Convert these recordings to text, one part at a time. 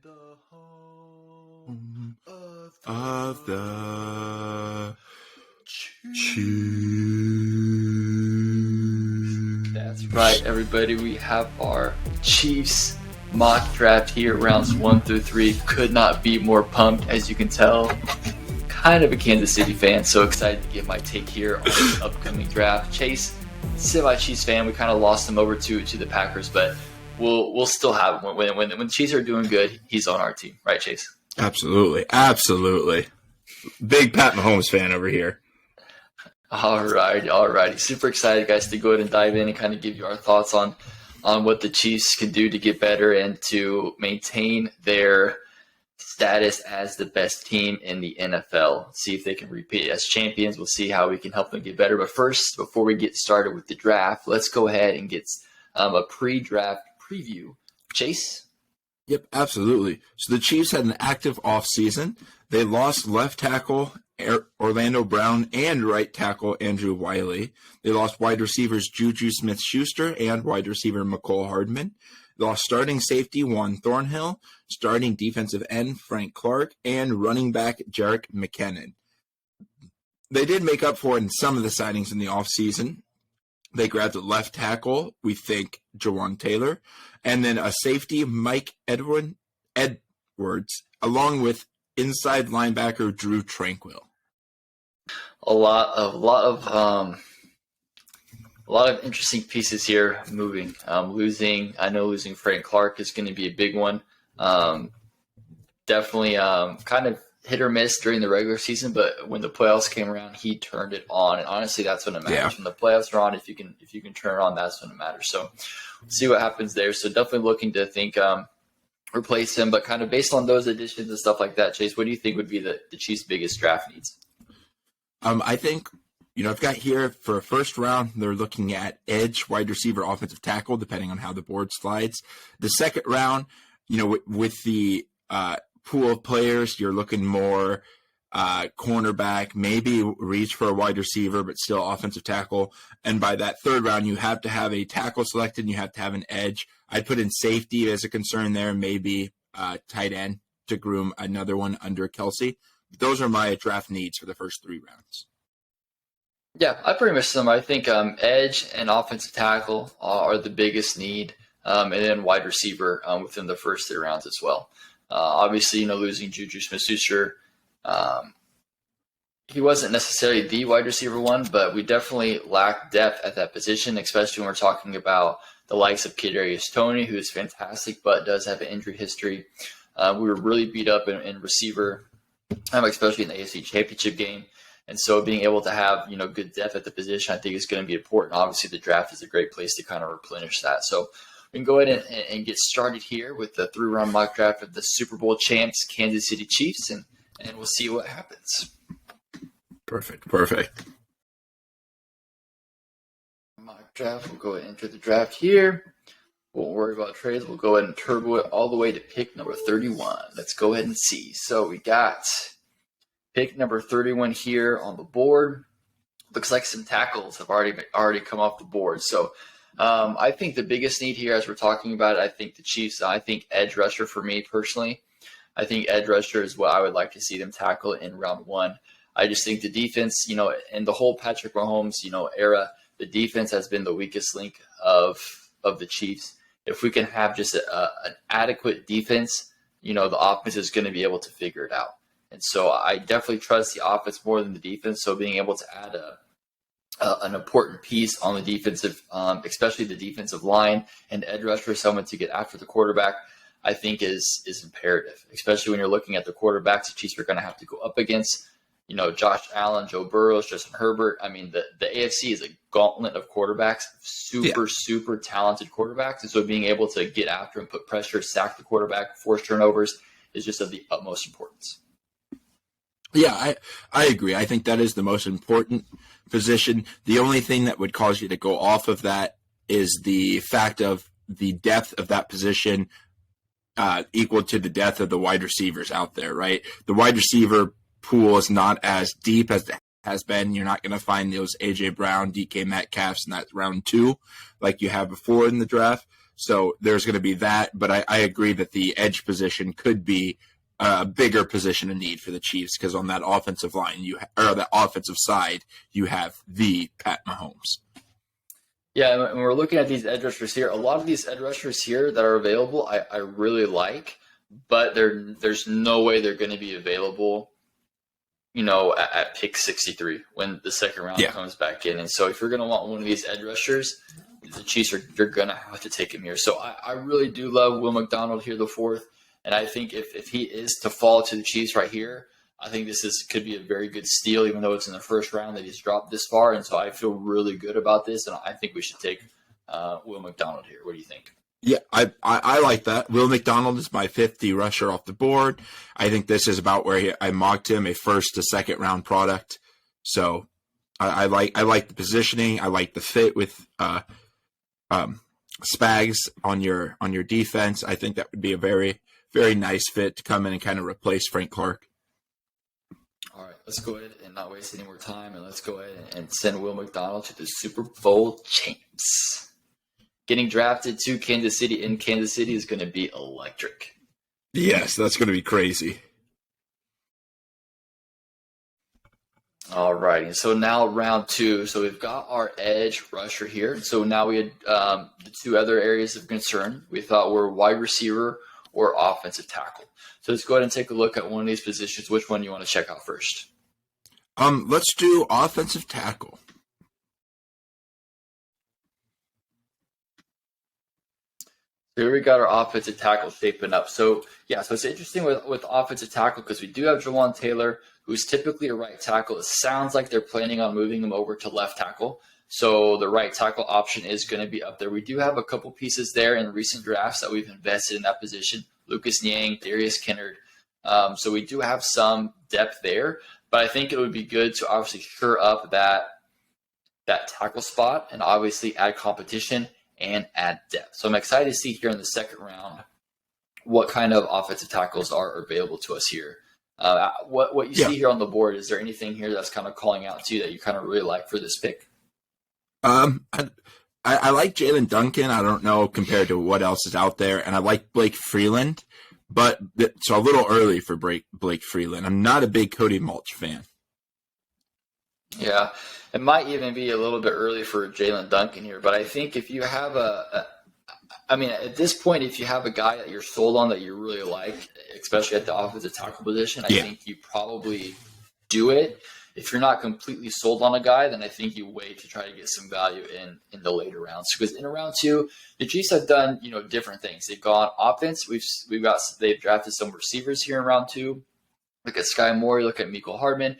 the home of the Chiefs. That's right, everybody. We have our Chiefs mock draft here, rounds 1 through 3. Could not be more pumped, as you can tell. Kind of a Kansas City fan, so excited to give my take here on the upcoming draft. Chase, semi-Chiefs fan, we kind of lost him over to the Packers, but we'll still have him. When the Chiefs are doing good, he's on our team, right, Chase? Absolutely. Big Pat Mahomes fan over here. All righty. Super excited, guys, to go ahead and dive in and kind of give you our thoughts on what the Chiefs can do to get better and to maintain their status as the best team in the NFL. See if they can repeat as champions. We'll see how we can help them get better. But first, before we get started with the draft, let's go ahead and get a pre-draft preview. Chase? Yep, absolutely. So the Chiefs had an active offseason. They lost left tackle Orlando Brown and right tackle Andrew Wiley. They lost wide receivers Juju Smith-Schuster and wide receiver Mecole Hardman. They lost starting safety Juan Thornhill, starting defensive end Frank Clark, and running back Jerick McKinnon. They did make up for it in some of the signings in the offseason. They grabbed a left tackle, we think Jawan Taylor, and then a safety Mike Edwards, along with inside linebacker Drew Tranquill. A lot of interesting pieces here moving. Losing Frank Clark is going to be a big one. Definitely kind of hit or miss during the regular season, but when the playoffs came around, he turned it on. And honestly, that's when it matters. Yeah. When the playoffs are on, if you can turn it on, that's when it matters. So we'll see what happens there. So definitely looking to think replace him, but kind of based on those additions and stuff like that, Chase, what do you think would be the Chiefs' biggest draft needs? I think, I've got here for a first round, they're looking at edge, wide receiver, offensive tackle, depending on how the board slides. The second round, with the pool of players, you're looking more cornerback, maybe reach for a wide receiver, but still offensive tackle. And by that third round, you have to have a tackle selected and you have to have an edge. I'd put in safety as a concern there, maybe tight end to groom another one under Kelsey. Those are my draft needs for the first 3 rounds. Yeah, I pretty much sum. I think edge and offensive tackle are the biggest need, and then wide receiver within the first 3 rounds as well. Obviously, losing Juju Smith-Schuster, he wasn't necessarily the wide receiver one, but we definitely lack depth at that position, especially when we're talking about the likes of Kadarius Toney, who is fantastic but does have an injury history. We were really beat up in receiver, especially in the AFC Championship game. And so being able to have, good depth at the position, I think is going to be important. Obviously, the draft is a great place to kind of replenish that. So we can go ahead and get started here with the 3-round mock draft of the Super Bowl champs, Kansas City Chiefs, and we'll see what happens. Perfect. Mock draft, we'll go ahead and enter the draft here. Won't worry about trades. We'll go ahead and turbo it all the way to pick number 31. Let's go ahead and see. So we got pick number 31 here on the board. Looks like some tackles have already come off the board. So I think the biggest need here, as we're talking about it, I think the Chiefs, I think edge rusher for me personally. I think edge rusher is what I would like to see them tackle in round 1. I just think the defense, in the whole Patrick Mahomes, era, the defense has been the weakest link of the Chiefs. If we can have just an adequate defense, the offense is going to be able to figure it out. And so I definitely trust the offense more than the defense. So being able to add an important piece on the defensive, especially the defensive line and edge rusher, someone to get after the quarterback, I think is imperative, especially when you're looking at the quarterbacks the Chiefs are going to have to go up against. Josh Allen, Joe Burrow, Justin Herbert. I mean, the AFC is a gauntlet of quarterbacks, super talented quarterbacks. And so being able to get after and put pressure, sack the quarterback, force turnovers is just of the utmost importance. Yeah, I agree. I think that is the most important position. The only thing that would cause you to go off of that is the fact of the depth of that position equal to the depth of the wide receivers out there, right? The wide receiver pool is not as deep as it has been. You're not going to find those A.J. Brown, DK Metcalfs in that round 2 like you have before in the draft. So there's going to be that. But I agree that the edge position could be a bigger position of need for the Chiefs because on that offensive line, or that offensive side, you have the Pat Mahomes. Yeah, and we're looking at these edge rushers here. A lot of these edge rushers here that are available, I really like, but there's no way they're going to be available, at pick 63 when the second round comes back in. And so if you're going to want one of these edge rushers, the Chiefs you're going to have to take him here. So I really do love Will McDonald here, the fourth. And I think if he is to fall to the Chiefs right here, I think could be a very good steal, even though it's in the first round that he's dropped this far. And so I feel really good about this, and I think we should take Will McDonald here. What do you think? Yeah, I like that. Will McDonald is my 50 rusher off the board. I think this is about where I mocked him, a first to second round product. So I like the positioning. I like the fit with Spags on your defense. I think that would be a very, very nice fit to come in and kind of replace Frank Clark. All right, let's go ahead and not waste any more time, and let's go ahead and send Will McDonald to the Super Bowl champs. Getting drafted to Kansas City in Kansas City is going to be electric. Yes, that's going to be crazy. All righty, so now round two. So we've got our edge rusher here. So now we had the two other areas of concern we thought were wide receiver or offensive tackle. So let's go ahead and take a look at one of these positions. Which one do you want to check out first? Let's do offensive tackle. Here we got our offensive tackle shaping up. So it's interesting with offensive tackle because we do have Jawan Taylor, who's typically a right tackle. It sounds like they're planning on moving him over to left tackle. So the right tackle option is going to be up there. We do have a couple pieces there in recent drafts that we've invested in that position. Lucas Niang, Darius Kennard. So we do have some depth there, but I think it would be good to obviously shore up that tackle spot and obviously add competition and add depth. So I'm excited to see here in the second round what kind of offensive tackles are available to us here. What you see here on the board, is there anything here that's kind of calling out to you that you kind of really like for this pick? I like Jalen Duncan. I don't know compared to what else is out there. And I like Blake Freeland, but so a little early for Blake Freeland. I'm not a big Cody Mulch fan. Yeah, it might even be a little bit early for Jalen Duncan here, but I think if you have at this point, if you have a guy that you're sold on that you really like, especially at the offensive tackle position, I think you probably do it. If you're not completely sold on a guy, then I think you wait to try to get some value in the later rounds. Because in round two, the Chiefs have done different things. They've gone offense. They've drafted some receivers here in round two. Look at Sky Moore. You look at Mecole Hardman.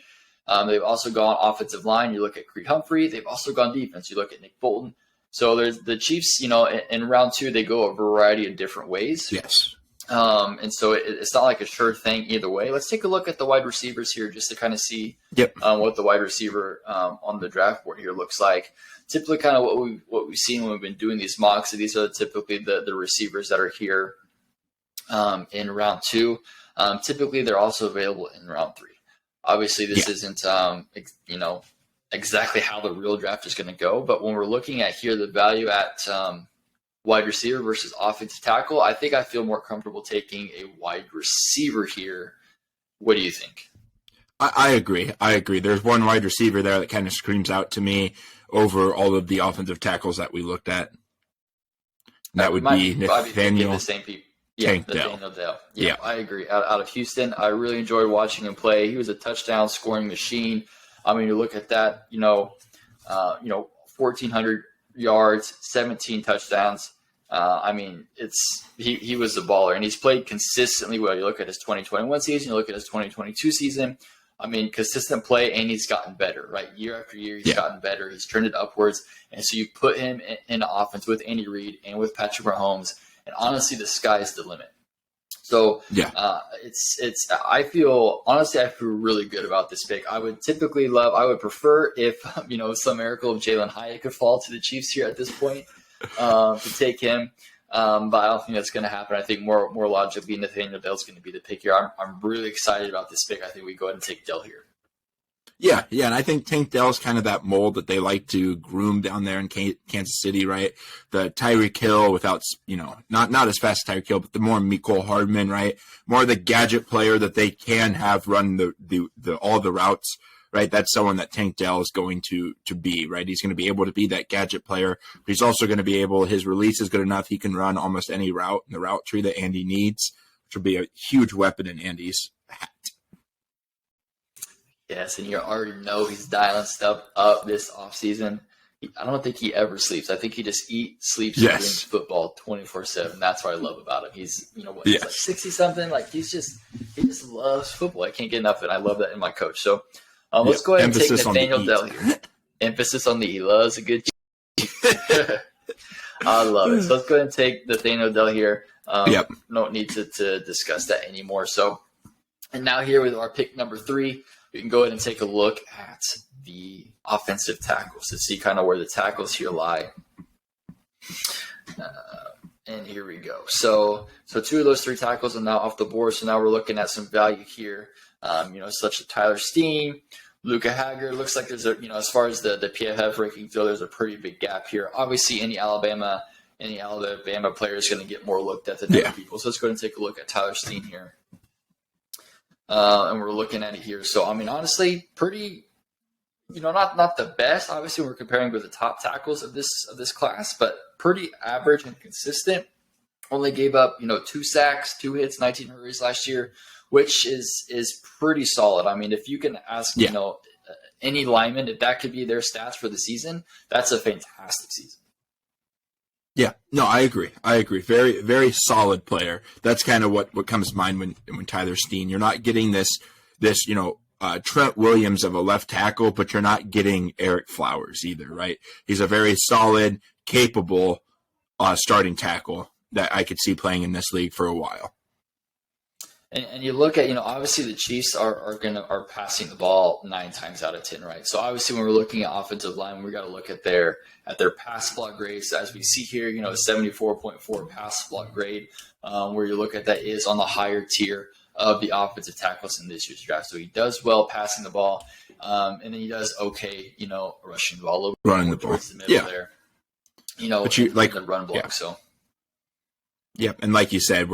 They've also gone offensive line. You look at Creed Humphrey. They've also gone defense. You look at Nick Bolton. So there's the Chiefs. In round two, they go a variety of different ways. Yes. And so it's not like a sure thing either way. Let's take a look at the wide receivers here just to kind of see what the wide receiver on the draft board here looks like. Typically kind of what we've seen when we've been doing these mocks. So these are typically the receivers that are here in round two. Typically, they're also available in round three. Obviously, this isn't exactly how the real draft is going to go. But when we're looking at here the value at wide receiver versus offensive tackle, I think I feel more comfortable taking a wide receiver here. What do you think? I agree. There's one wide receiver there that kind of screams out to me over all of the offensive tackles that we looked at. That would be Nathaniel. The same people. Yeah, Nathaniel Dell. Yeah, I agree. Out of Houston, I really enjoyed watching him play. He was a touchdown scoring machine. I mean, you look at that, 1,400 yards, 17 touchdowns. He was a baller, and he's played consistently well. You look at his 2021 season, you look at his 2022 season. I mean, consistent play, and he's gotten better, right? Year after year, he's gotten better. He's trended upwards. And so you put him in offense with Andy Reid and with Patrick Mahomes, and honestly, the sky's the limit. So I feel really good about this pick. I would prefer if, some miracle of Jalen Hyatt could fall to the Chiefs here at this point to take him. But I don't think that's going to happen. I think more logically, Nathaniel Dell's going to be the pick here. I'm really excited about this pick. I think we go ahead and take Dell here. Yeah, and I think Tank Dell's kind of that mold that they like to groom down there in Kansas City, right? The Tyreek Hill without, not as fast as Tyreek Hill, but the more Mecole Hardman, right? More the gadget player that they can have run the all the routes, right? That's someone that Tank Dell is going to be, right? He's going to be able to be that gadget player, but he's also going to be able, his release is good enough. He can run almost any route in the route tree that Andy needs, which will be a huge weapon in Andy's hat. Yes, and you already know he's dialing stuff up this offseason. I don't think he ever sleeps. I think he just eats, sleeps, and dreams football 24/7. That's what I love about him. He's, he's like 60-something. Like, he just loves football. I can't get enough of it. I love that in my coach. So let's go ahead and take Nathaniel Dell here. Emphasis on the he loves a good I love it. So let's go ahead and take Nathaniel Dell here. Don't need to discuss that anymore. So, and now here with our pick number 3, we can go ahead and take a look at the offensive tackles to see kind of where the tackles here lie. And here we go. So 2 of those 3 tackles are now off the board. So now we're looking at some value here. Such as Tyler Steen, Luca Haggard. Looks like there's as far as the PFF rankings go, there's a pretty big gap here. Obviously, any Alabama player is going to get more looked at than other people. So let's go ahead and take a look at Tyler Steen here. And we're looking at it here. So, honestly, pretty, not the best. Obviously, we're comparing with the top tackles of this class, but pretty average and consistent. Only gave up, 2 sacks, 2 hits, 19 hurries last year, which is pretty solid. If you can ask, any lineman, if that could be their stats for the season, that's a fantastic season. Yeah, no, I agree. Very, very solid player. That's kind of what comes to mind when Tyler Steen. You're not getting this Trent Williams of a left tackle, but you're not getting Eric Flowers either, right? He's a very solid, capable starting tackle that I could see playing in this league for a while. And you look at, obviously the Chiefs are passing the ball 9 times out of 10, right? So obviously when we're looking at offensive line, we got to look at their pass block grades. As we see here, a 74.4 pass block grade, where you look at that is on the higher tier of the offensive tackles in this year's draft. So he does well passing the ball, and then he does okay, rushing the ball a little bit running the ball towards the middle there. But you like the run block. Yeah. So and like you said,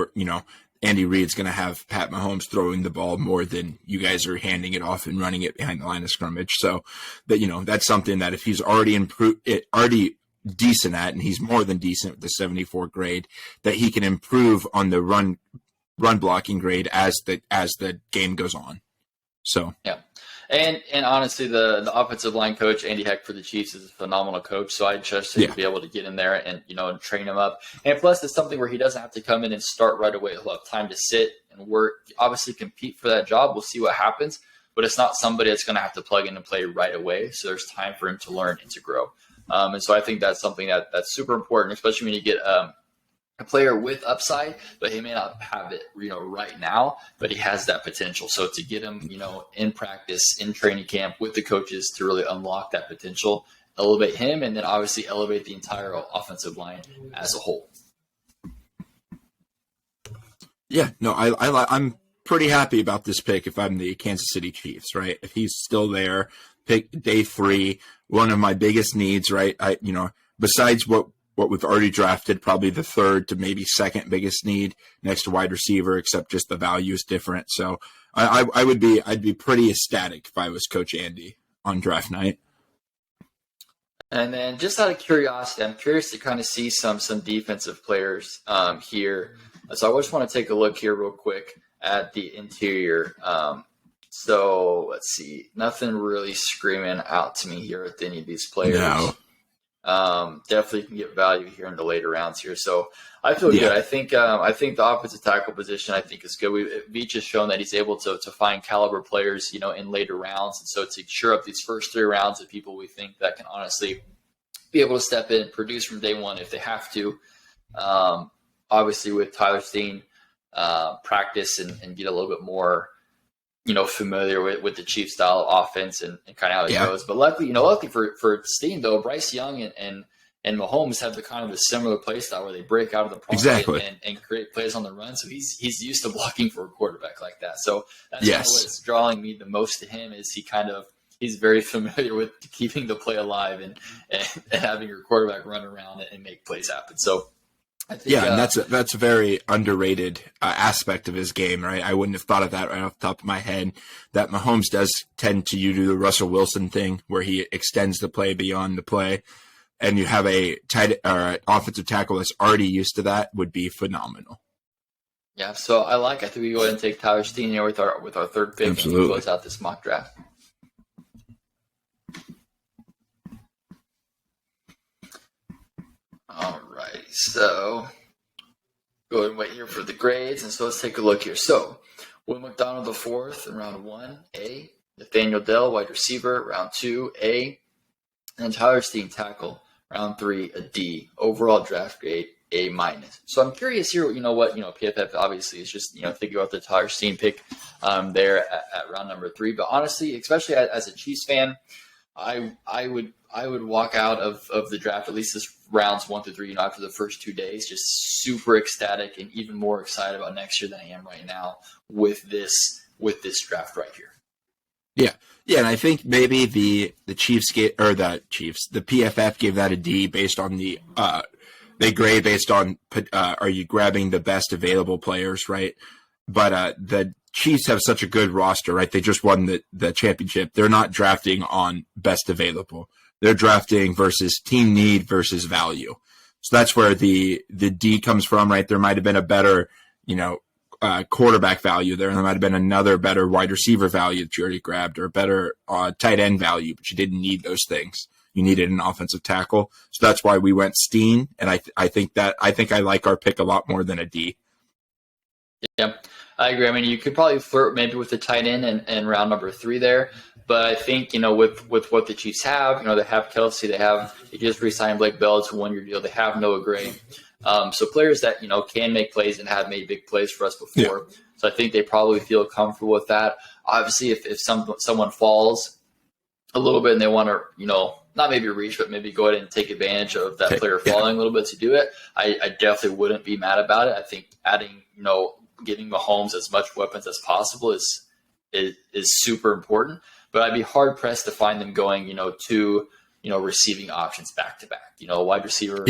Andy Reid's going to have Pat Mahomes throwing the ball more than you guys are handing it off and running it behind the line of scrimmage. So that that's something that if he's already decent at, and he's more than decent with the 74 grade, that he can improve on the run blocking grade as the game goes on. So yeah. And honestly, the offensive line coach, Andy Heck for the Chiefs, is a phenomenal coach. So I trust him to be able to get in there and and train him up. And plus, it's something where he doesn't have to come in and start right away. He'll have time to sit and work, obviously compete for that job. We'll see what happens. But it's not somebody that's going to have to plug in and play right away. So there's time for him to learn and to grow. And so I think that's something that's super important, especially when you get a player with upside, but he may not have it, right now, but he has that potential. So to get him, in practice, in training camp with the coaches to really unlock that potential, elevate him, and then obviously elevate the entire offensive line as a whole. Yeah, no, I'm pretty happy about this pick if I'm the Kansas City Chiefs, right? If he's still there, pick day 3, one of my biggest needs, right? Besides what we've already drafted, probably the 3rd to maybe 2nd biggest need next to wide receiver, except just the value is different. So I'd be pretty ecstatic if I was Coach Andy on draft night. And then just out of curiosity, I'm curious to kind of see some defensive players here. So I just want to take a look here real quick at the interior. So let's see, nothing really screaming out to me here with any of these players. No. Definitely can get value here in the later rounds here. So I feel good. I think the offensive tackle position is good. Veach has shown that he's able to find caliber players, in later rounds. And so to shore up these first 3 rounds of people we think that can honestly be able to step in and produce from day one if they have to. Obviously with Tyler Steen, practice and get a little bit more, familiar with the Chiefs style of offense and kind of how it goes. But luckily for Steen though, Bryce Young and Mahomes have the kind of a similar play style where they break out of the pocket and create plays on the run. So he's used to blocking for a quarterback like that. So that's kind of what's drawing me the most to him is he he's very familiar with keeping the play alive and having your quarterback run around and make plays happen. So I think, and that's a very underrated aspect of his game, right? I wouldn't have thought of that right off the top of my head. That Mahomes does tend to do the Russell Wilson thing, where he extends the play beyond the play, and you have a tight or offensive tackle that's already used to that would be phenomenal. Yeah, so I think we go ahead and take Tyler Steen here with our third pick. Absolutely. And close out this mock draft. All right, so go ahead and wait here for the grades, and so let's take a look here. So Will McDonald the fourth in round 1, A. Nathaniel Dell, wide receiver, round 2, A. And Tyler Steen, tackle, round 3, a D. Overall draft grade, A-. So I'm curious here, PFF obviously is just, thinking about the Tyler Steen pick there at round number 3. But honestly, especially as a Chiefs fan, I would walk out of the draft, at least this rounds 1 through 3, after the first 2 days, just super ecstatic and even more excited about next year than I am right now with this draft right here. Yeah, and I think maybe the PFF gave that a D based on they grade based on are you grabbing the best available players, right? But the Chiefs have such a good roster, right? They just won the championship. They're not drafting on best available. They're drafting versus team need versus value. So that's where the D comes from, right? There might have been a better, quarterback value there, and there might have been another better wide receiver value that you already grabbed, or a better tight end value, but you didn't need those things. You needed an offensive tackle. So that's why we went Steen, and I think I like our pick a lot more than a D. Yeah, I agree. I mean, you could probably flirt maybe with the tight end in round number 3 there. But I think, with what the Chiefs have, they have Kelsey, they just re-signed Blake Bell to a 1-year deal. They have Noah Gray. So players that, can make plays and have made big plays for us before. Yeah. So I think they probably feel comfortable with that. Obviously, if someone falls a little bit and they want to, not maybe reach, but maybe go ahead and take advantage of that player falling a little bit to do it, I definitely wouldn't be mad about it. I think adding, giving Mahomes as much weapons as possible is super important. But I'd be hard pressed to find them going, to, receiving options back to back, wide receiver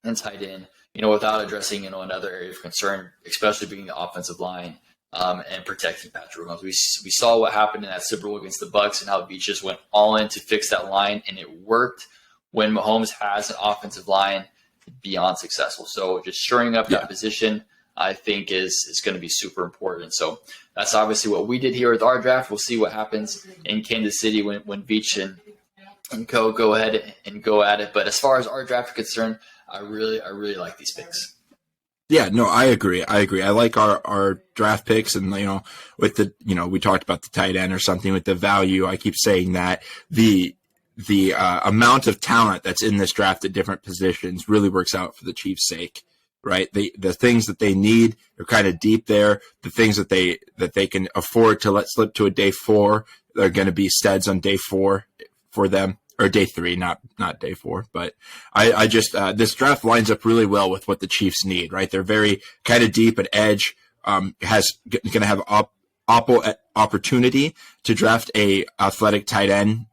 and tight end, without addressing, another area of concern, especially being the offensive line and protecting Patrick Mahomes. We saw what happened in that Super Bowl against the Bucs and how Veach just went all in to fix that line, and it worked. When Mahomes has an offensive line, beyond successful. So just shoring up that position, I think is going to be super important. So that's obviously what we did here with our draft. We'll see what happens in Kansas City when Veach and co go ahead and go at it. But as far as our draft is concerned, I really like these picks. Yeah, no, I agree. I like our draft picks, and with the we talked about the tight end or something with the value. I keep saying that the amount of talent that's in this draft at different positions really works out for the Chiefs' sake. Right, the things that they need are kind of deep there. The things that they can afford to let slip to a day 4 are going to be steads on day 4 for them, or day 3, not day 4. But I just this draft lines up really well with what the Chiefs need. Right, they're very kind of deep at edge. Going to have opportunity to draft a athletic tight end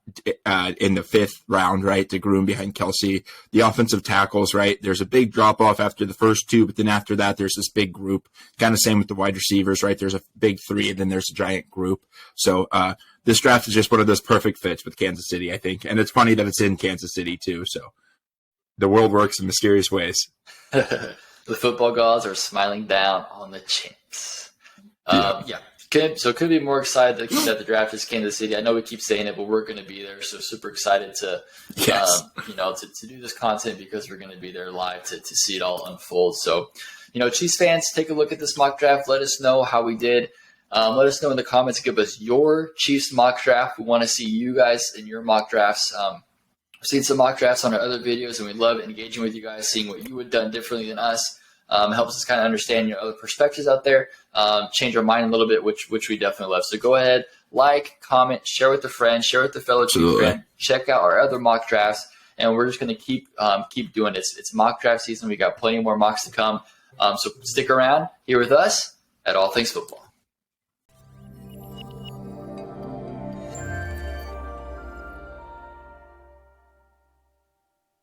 in the 5th round, right, to groom behind Kelsey. The offensive tackles, right, there's a big drop off after the first 2, but then after that there's this big group. Kind of same with the wide receivers, right? There's a big 3 and then there's a giant group. So this draft is just one of those perfect fits with Kansas City, I think. And it's funny that it's in Kansas City too. So the world works in mysterious ways. The football gods are smiling down on the champs. So could be more excited that the draft is Kansas City. I know we keep saying it, but we're going to be there. So super excited to, to do this content because we're going to be there live to see it all unfold. So, Chiefs fans, take a look at this mock draft. Let us know how we did. Let us know in the comments. Give us your Chiefs mock draft. We want to see you guys in your mock drafts. We've seen some mock drafts on our other videos, and we love engaging with you guys, seeing what you would have done differently than us. Helps us kind of understand your other perspectives out there, change our mind a little bit, which we definitely love. So go ahead, like, comment, share with a friend, share with a fellow Chiefs fan. Check out our other mock drafts, and we're just going to keep doing it. It's mock draft season. We got plenty more mocks to come. So stick around here with us at All Things Football.